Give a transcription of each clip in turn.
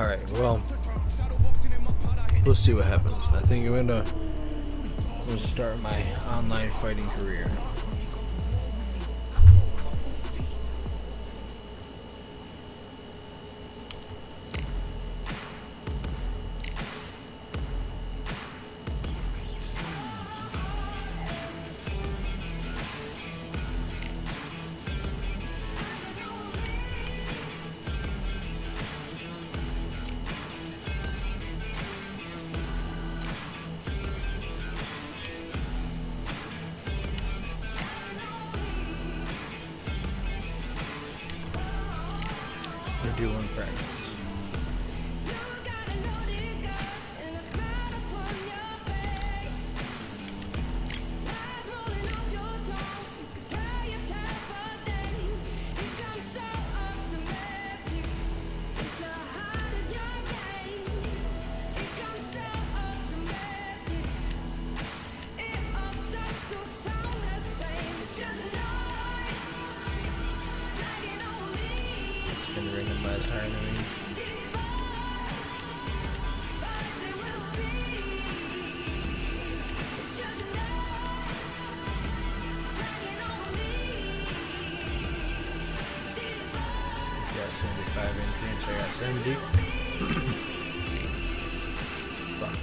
Alright, well, we'll see what happens. I think I'm gonna start my online fighting career. Do one practice. I got 70. Fuck.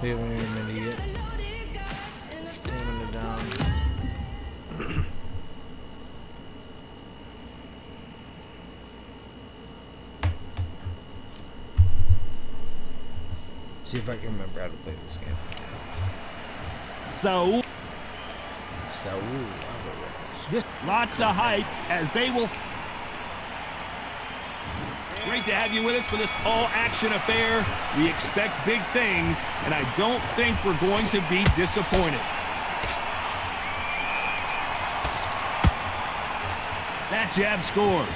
Wait an idiot. Stamina down. See if I can remember how to play this game. So lots of hype as they will. Great to have you with us for this all-action affair. We expect big things, and I don't think we're going to be disappointed. That jab scores.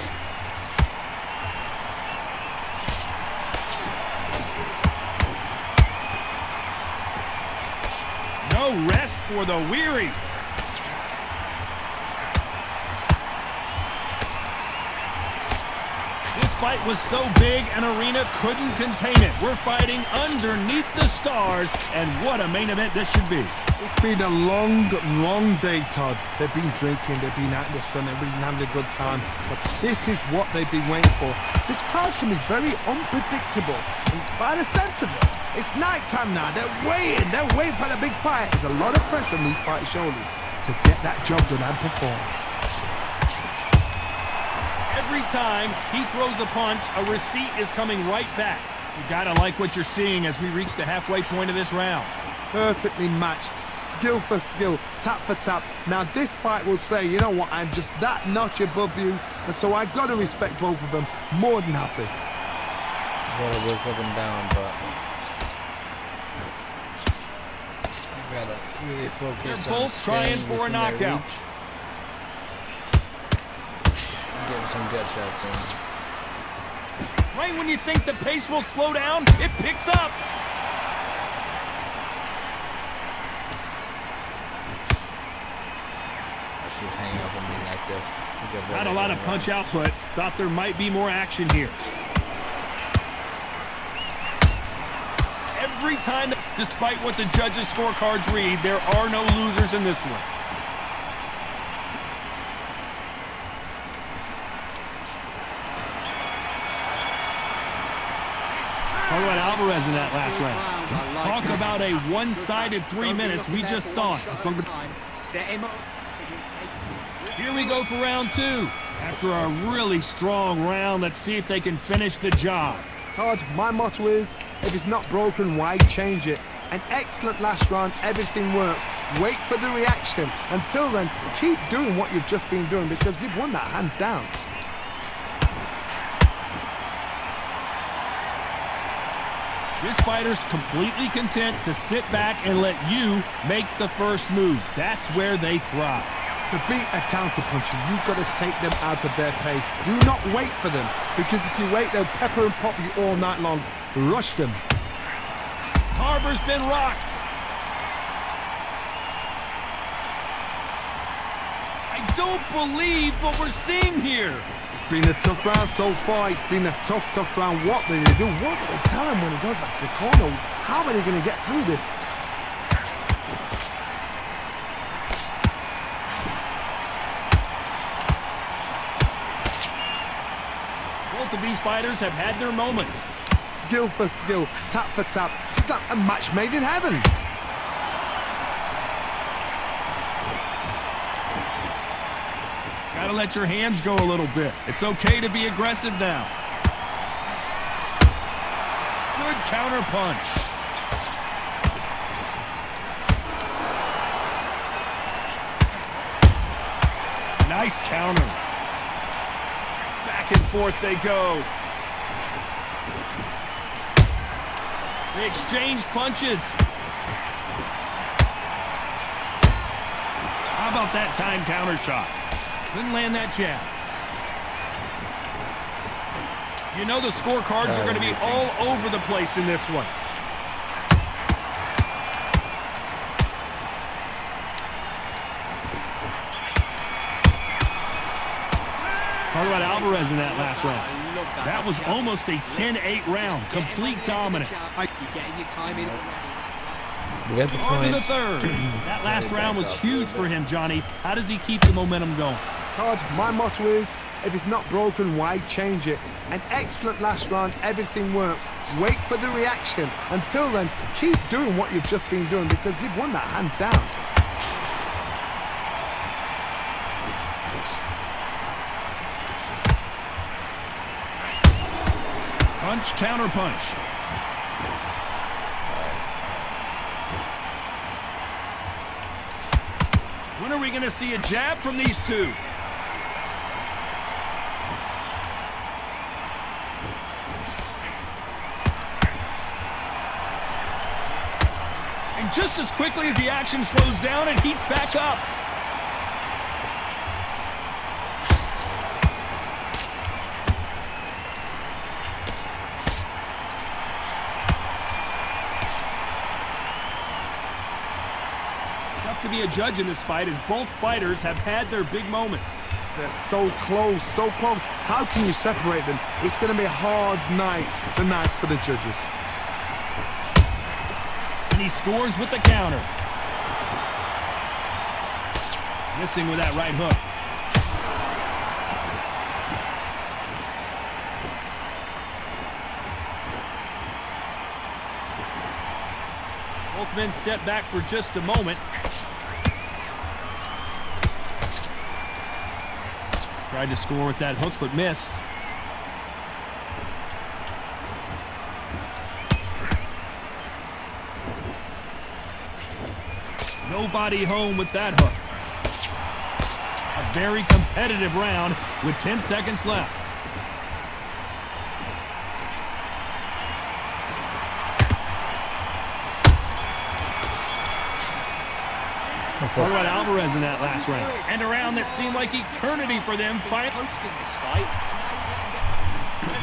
No rest for the weary. This fight was so big, an arena couldn't contain it. We're fighting underneath the stars, and what a main event this should be. It's been a long, long day, Todd. They've been drinking, they've been out in the sun, everybody's been having a good time. But this is what they've been waiting for. This crowd can be very unpredictable. And by the sense of it, it's night time now. They're waiting for the big fight. There's a lot of pressure on these fighters' shoulders to get that job done and perform. Every time he throws a punch, a receipt is coming right back. You gotta like what you're seeing as we reach the halfway point of this round. Perfectly matched, skill for skill, tap for tap. Now this fight will say, you know what, I'm just that notch above you, and so I've got to respect both of them. More than happy. Gotta work up and down, but I gotta really focus. They're both trying for a knockout. Getting some gut shots in. Right when you think the pace will slow down, it picks up. I should hang up and be active. Not a lot of punch output. Thought there might be more action here. Every time, despite what the judges' scorecards read, there are no losers in this one. Talk about Alvarez in that last round. Talk about a one-sided 3 minutes. We just saw it. Here we go for round two. After a really strong round, let's see if they can finish the job. Todd, my motto is, if it's not broken, why change it? An excellent last round, everything works. Wait for the reaction. Until then, keep doing what you've just been doing because you've won that hands down. This fighter's completely content to sit back and let you make the first move. That's where they thrive. To beat a counterpuncher, you've got to take them out of their pace. Do not wait for them, because if you wait, they'll pepper and pop you all night long. Rush them. Tarver's been rocked. I don't believe what we're seeing here. It's been a tough round so far. It's been a tough round. What did they do? What did they tell him when he goes back to the corner? How are they going to get through this? Both of these fighters have had their moments. Skill for skill, tap for tap. Just like a match made in heaven. Gotta let your hands go a little bit. It's okay to be aggressive now. Good counter punch. Nice counter. Back and forth they go. They exchange punches. How about that time counter shot? Couldn't land that jab. You know the scorecards are going to be all over the place in this one. Talk about Alvarez in that last round. That was almost a 10-8 round. Complete dominance. You're getting your time in. We got the On to the points. third. That last round was huge for him, Johnny. How does he keep the momentum going? Todd, my motto is, if it's not broken, why change it? An excellent last round, everything works. Wait for the reaction. Until then, keep doing what you've just been doing because you've won that hands down. Punch, counter punch. When are we going to see a jab from these two? And just as quickly as the action slows down, it heats back up. Tough to be a judge in this fight as both fighters have had their big moments. They're so close, so close. How can you separate them? It's going to be a hard night tonight for the judges. And he scores with the counter. Missing with that right hook. Both men step back for just a moment. Tried to score with that hook, but missed. Nobody home with that hook. A very competitive round with 10 seconds left. Talk about Alvarez in that last round. And a round that seemed like eternity for them. Hosting this fight.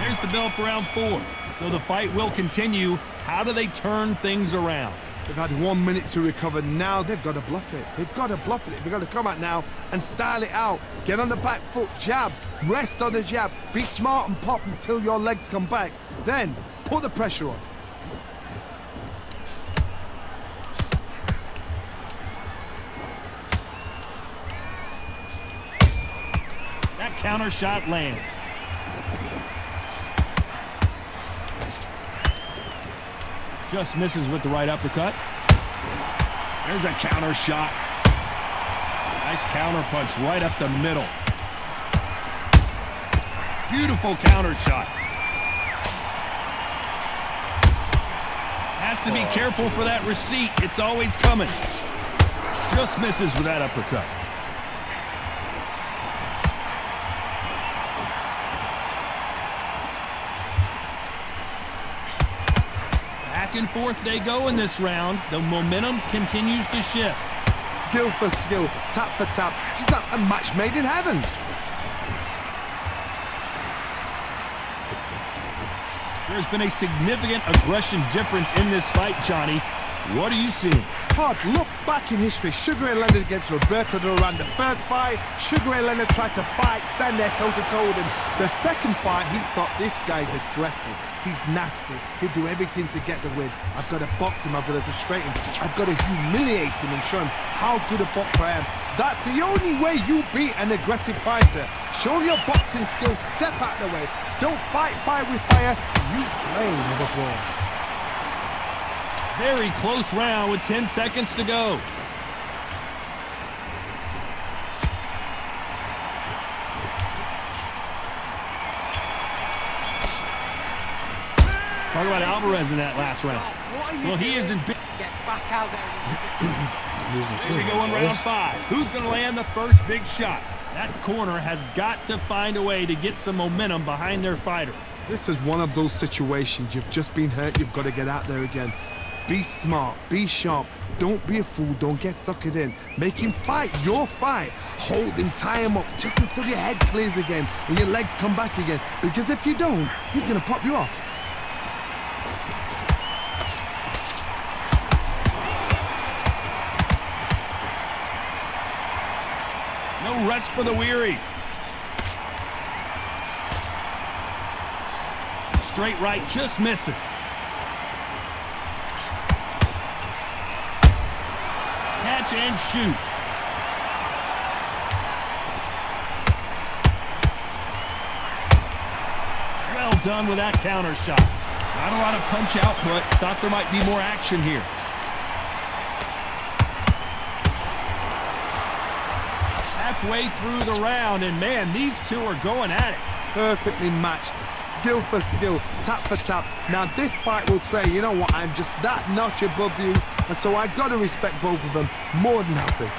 There's the bell for round 4. So the fight will continue. How do they turn things around? They've had 1 minute to recover. Now they've got to bluff it. They've got to bluff it. They've got to come out now and style it out. Get on the back foot, jab, rest on the jab. Be smart and pop until your legs come back. Then put the pressure on. That counter shot lands. Just misses with the right uppercut. There's a counter shot. Nice counter punch right up the middle. Beautiful counter shot. Has to be careful for that receipt. It's always coming. Just misses with that uppercut. Back and forth they go in this round. The momentum continues to shift. Skill for skill, tap for tap. Just like a match made in heaven. There's been a significant aggression difference in this fight, Johnny. What are you seeing? Todd, look back in history. Sugar Ray Leonard against Roberto Duran. The first fight, Sugar Ray Leonard tried to fight, stand there toe-to-toe with him. The second fight, he thought, this guy's aggressive. He's nasty. He'll do everything to get the win. I've got to box him. I've got to frustrate him. I've got to humiliate him and show him how good a boxer I am. That's the only way you beat an aggressive fighter. Show your boxing skills. Step out the way. Don't fight fire with fire. Use blame with a blow. Very close round with 10 seconds to go. Talk about Alvarez in that last round. Well, he isn't big. Get back out there. Here we go in round 5. Who's going to land the first big shot? That corner has got to find a way to get some momentum behind their fighter. This is one of those situations. You've just been hurt. You've got to get out there again. Be smart. Be sharp. Don't be a fool. Don't get suckered in. Make him fight your fight. Hold him, tie him up just until your head clears again and your legs come back again. Because if you don't, he's going to pop you off. No rest for the weary. Straight right just misses. Catch and shoot. Well done with that counter shot. Not a lot of punch output. Thought there might be more action here. Halfway through the round, and man, these two are going at it. Perfectly matched, skill for skill, tap for tap. Now this fight will say, you know what, I'm just that notch above you, and so I got to respect both of them more than happy.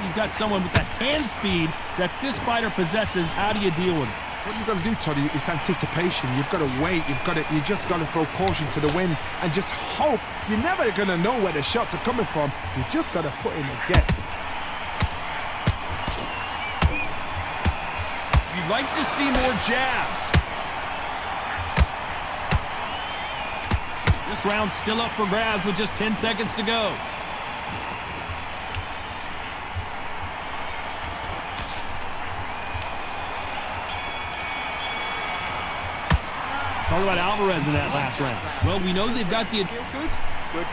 You've got someone with the hand speed that this fighter possesses. How do you deal with it? What you've got to do, Toddy, is anticipation. You've got to wait. You just got to throw caution to the wind and just hope. You're never going to know where the shots are coming from. You just got to put in a guess. You'd like to see more jabs. This round's still up for grabs with just 10 seconds to go. Talk about Alvarez in that last round. Well, we know they've got the... Good.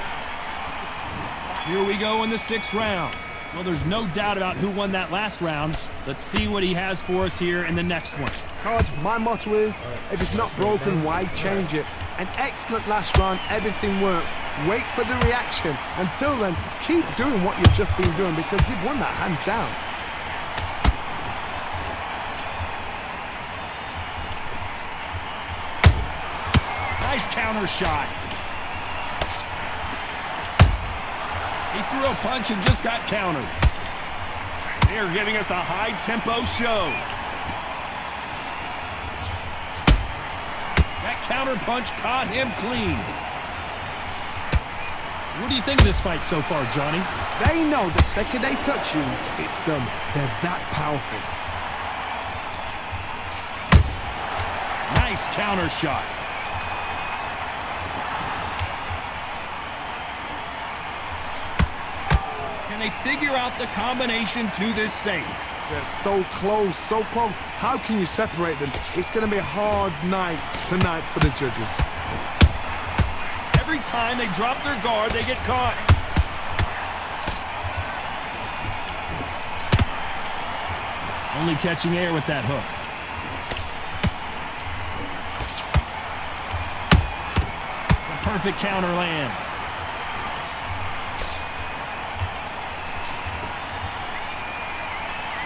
Here we go in the 6th round. Well, there's no doubt about who won that last round. Let's see what he has for us here in the next one. Todd, my motto is, if it's not broken, why change it? An excellent last round, everything works. Wait for the reaction. Until then, keep doing what you've just been doing because you've won that hands down. Nice counter shot. He threw a punch and just got countered. They're giving us a high-tempo show. That counter punch caught him clean. What do you think of this fight so far, Johnny? They know the second they touch you, it's done. They're that powerful. Nice counter shot. Can they figure out the combination to this safe? They're so close, so close. How can you separate them? It's going to be a hard night tonight for the judges. Every time they drop their guard, they get caught. Only catching air with that hook. The perfect counter lands.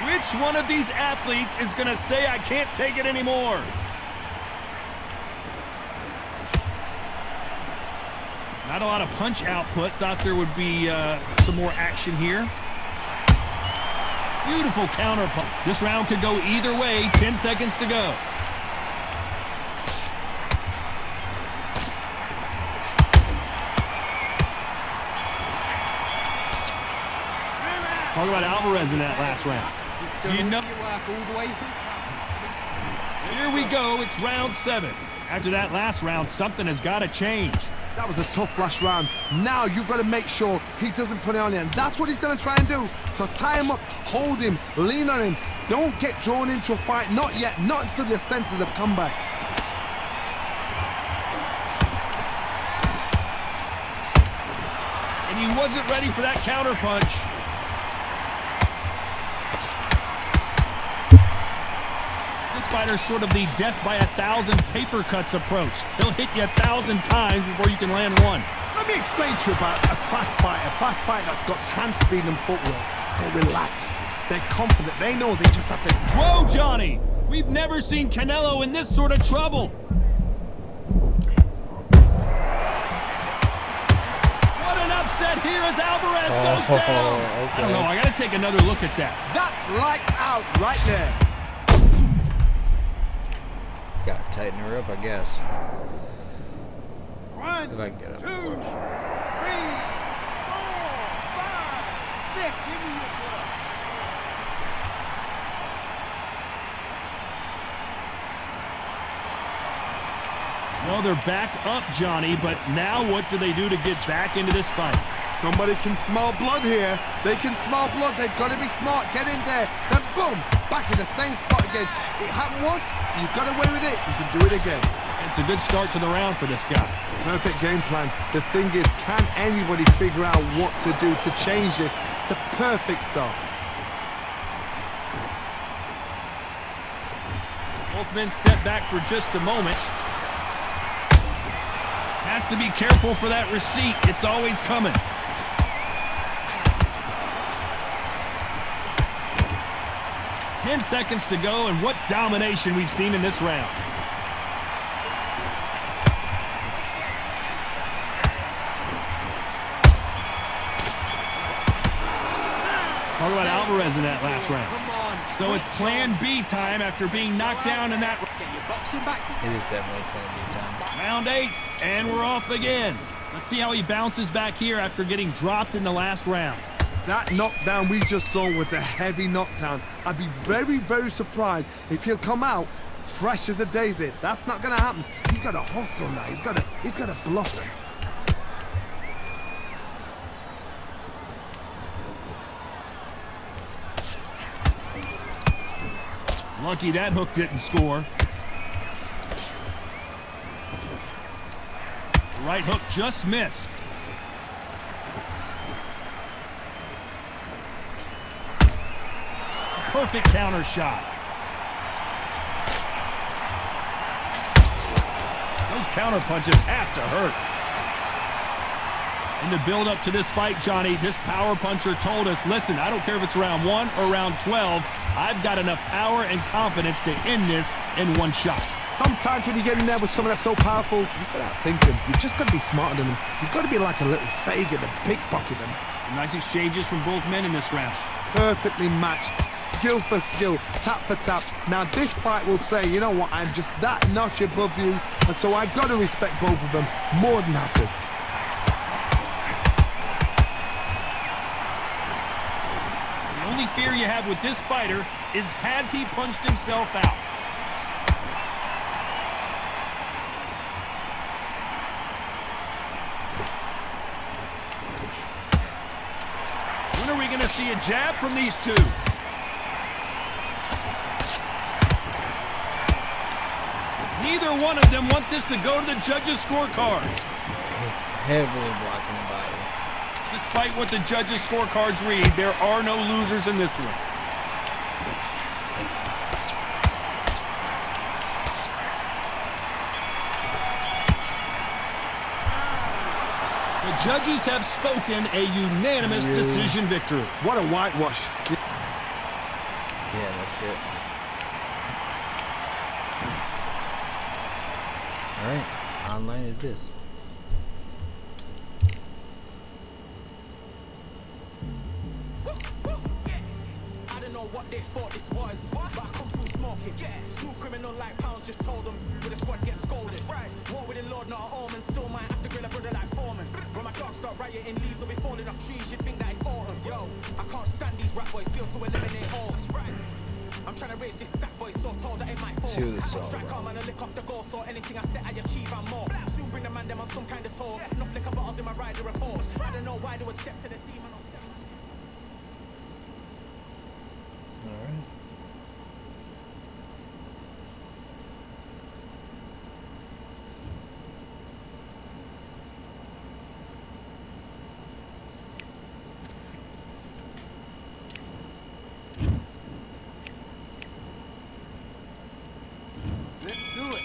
Which one of these athletes is going to say, I can't take it anymore? Not a lot of punch output. Thought there would be some more action here. Beautiful counter punch. This round could go either way. 10 seconds to go. Talk about Alvarez in that last round. You know, Your work all the way through. here we go. It's round 7. After that last round, something has got to change. That was a tough last round. Now you've got to make sure he doesn't put it on you, and that's what he's going to try and do. So tie him up, hold him, lean on him. Don't get drawn into a fight. Not yet. Not until your senses have come back. And he wasn't ready for that counter punch. This fighter's sort of the death by 1,000 paper cuts approach. He'll hit you 1,000 times before you can land one. Let me explain to you about a fast fighter that's got hand speed and footwork. They're relaxed. They're confident. They know they just have to... Whoa, Johnny! We've never seen Canelo in this sort of trouble. What an upset here as Alvarez goes down. Okay. I don't know. I got to take another look at that. That's lights out right there. Gotta tighten her up, I guess. 1, If I can get up. 2, 3, 4, 5, 6. Give me your blood. Well, they're back up, Johnny, but now what do they do to get back into this fight? Somebody can smell blood here. They can smell blood. They've got to be smart. Get in there. Then boom, back in the same spot again. It happened once. You got away with it. You can do it again. It's a good start to the round for this guy. Perfect game plan. The thing is, can anybody figure out what to do to change this? It's a perfect start. Both men step back for just a moment. Has to be careful for that receipt. It's always coming. Ten seconds to go, and what domination we've seen in this round. Talk about Alvarez in that last round. Come on. So it's plan B time after being knocked down in that Get your boxing back. It is definitely Plan B time. round 8, and we're off again. Let's see how he bounces back here after getting dropped in the last round. That knockdown we just saw was a heavy knockdown. I'd be very, very surprised if he'll come out fresh as a daisy. That's not going to happen. He's got to hustle now. He's got to bluff it. Lucky that hook didn't score. The right hook just missed. Perfect counter shot. Those counter punches have to hurt. In the build up to this fight, Johnny, this power puncher told us, listen, I don't care if it's round 1 or round 12, I've got enough power and confidence to end this in one shot. Sometimes when you get in there with someone that's so powerful, you've got to outthink them. You've just got to be smarter than them. You've got to be like a little Fagin and pickpocket them. Nice exchanges from both men in this round. Perfectly matched, skill for skill, tap for tap. Now this fight will say, you know what, I'm just that notch above you, and so I got to respect both of them more than happy. The only fear you have with this fighter is, has he punched himself out? When are we going to see a jab from these two? Neither one of them want this to go to the judges' scorecards. It's heavily blocking the body. Despite what the judges' scorecards read, there are no losers in this one. The judges have spoken a unanimous decision victory. What a whitewash. Yeah, that's it. Alright, online it is. I don't know what they thought this was. But I come through smoking. Smooth criminal like pounds, just told them. With a squad get scolded. War with the Lord, not a omen. Still might have to grill a brother like Foreman. When my dogs start rioting, leaves will be falling off trees. You'd think that it's autumn. Yo, I can't stand these rap boys, feel to eliminate all. I'm trying to raise this stack boy, so told that it might fall. See what this is all Strike about. hard, man, I lick off the goal, so anything I set, I achieve and more. Soon bring the man them on some kind of tour. Enough liquor bottles in my rider report. I don't know why they would step to the team and I'll step. Alright. Let's do it.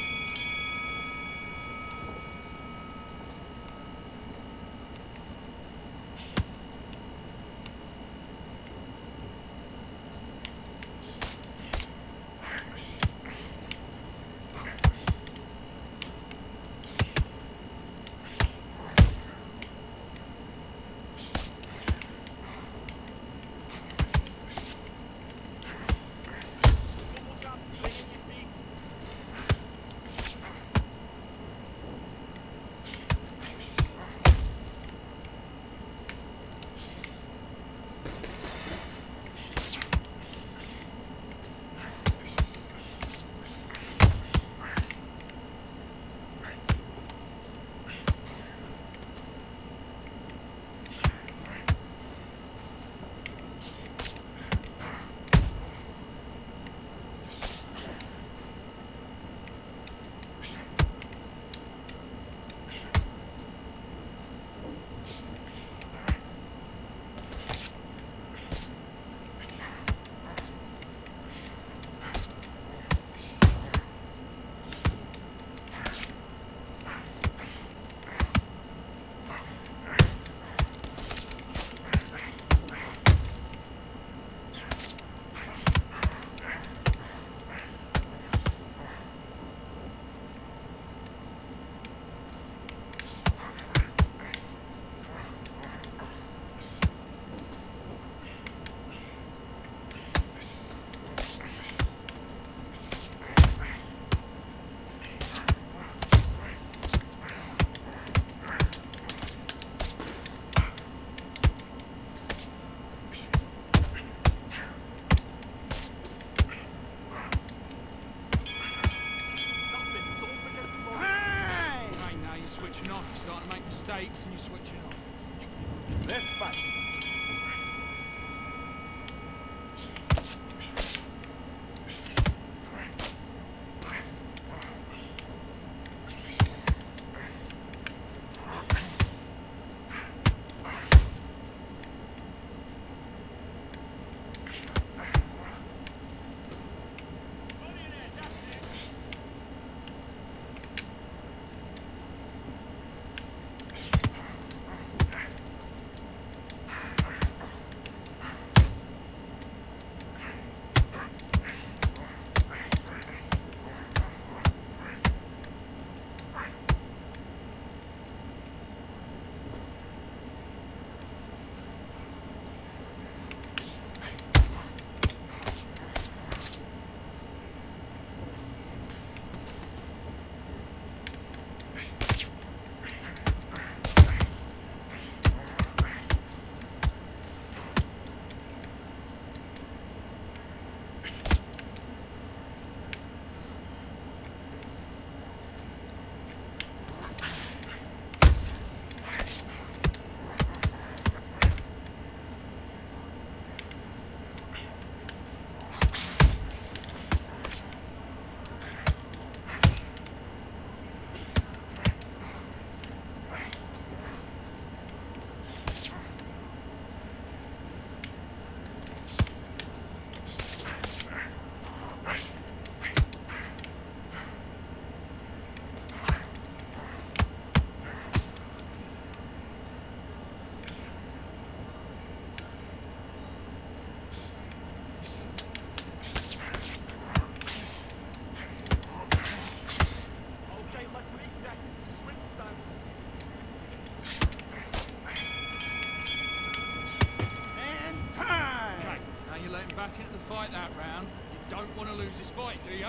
that round. You don't want to lose this fight, do you?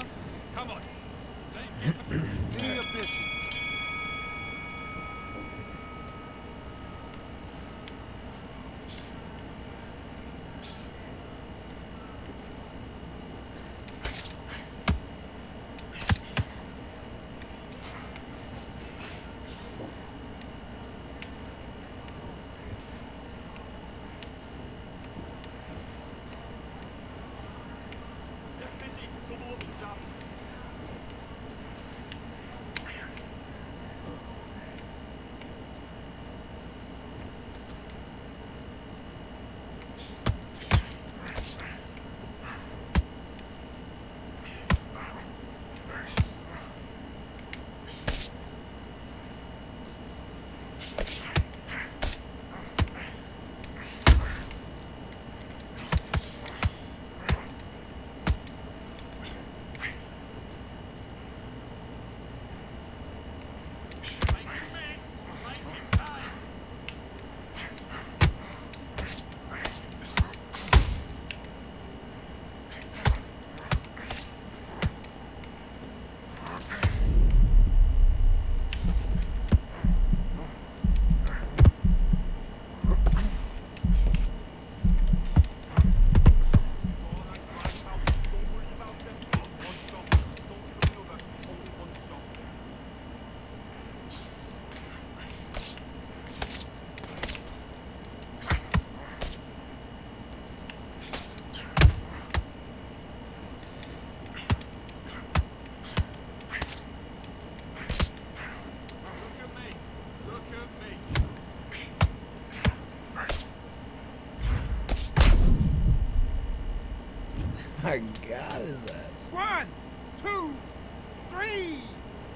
Come on. Let him Do your business. My God, his ass. 1, 2, 3,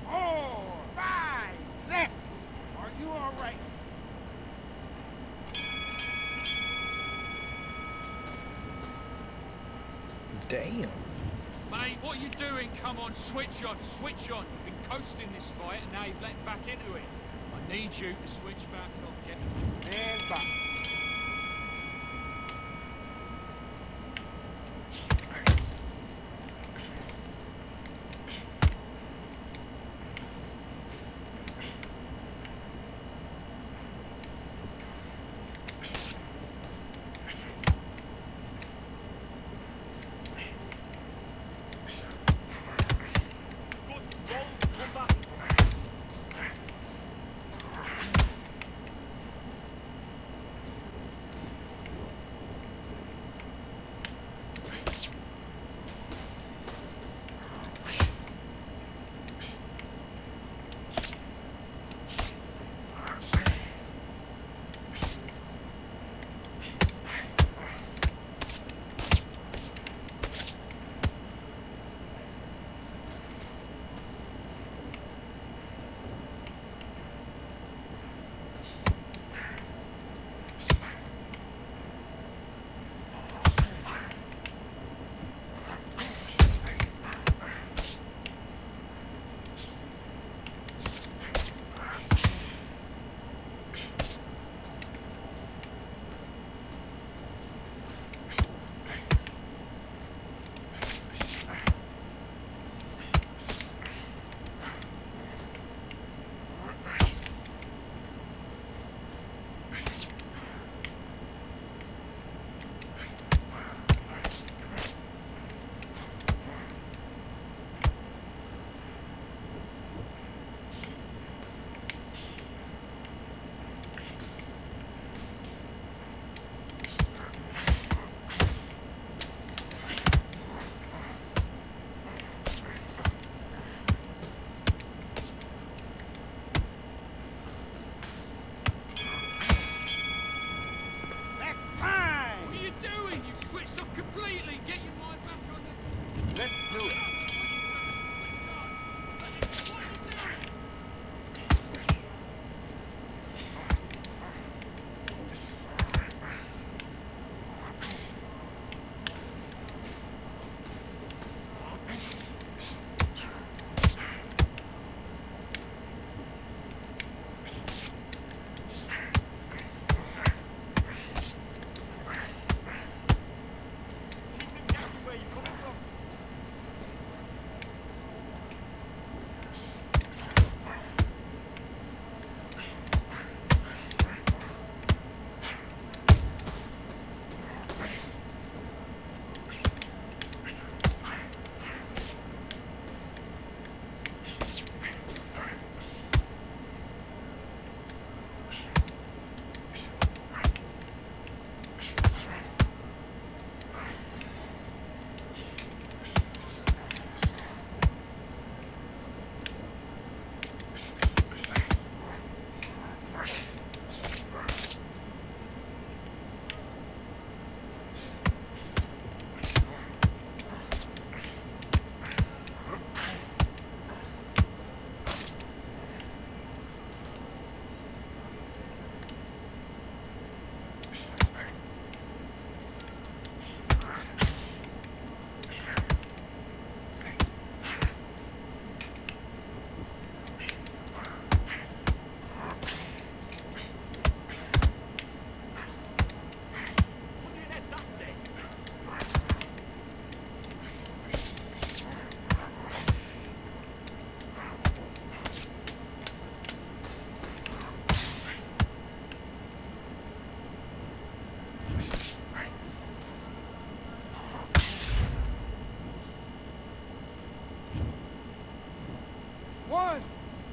4, 5, 6. Are you all right? Damn. Mate, what are you doing? Come on, switch on, switch on. You've been coasting this fight and now you've let back into it. I need you to switch back on. Get And box.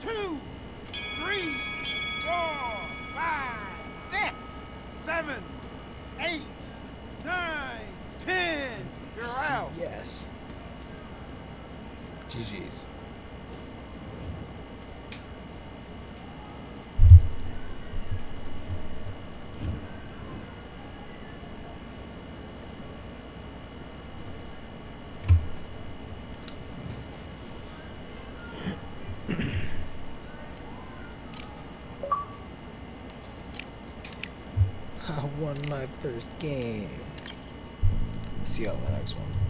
2, 3, 4, 5, 6, 7, 8, 9, 10. You're out. Yes. GG's. I won my first game. See you on the next one.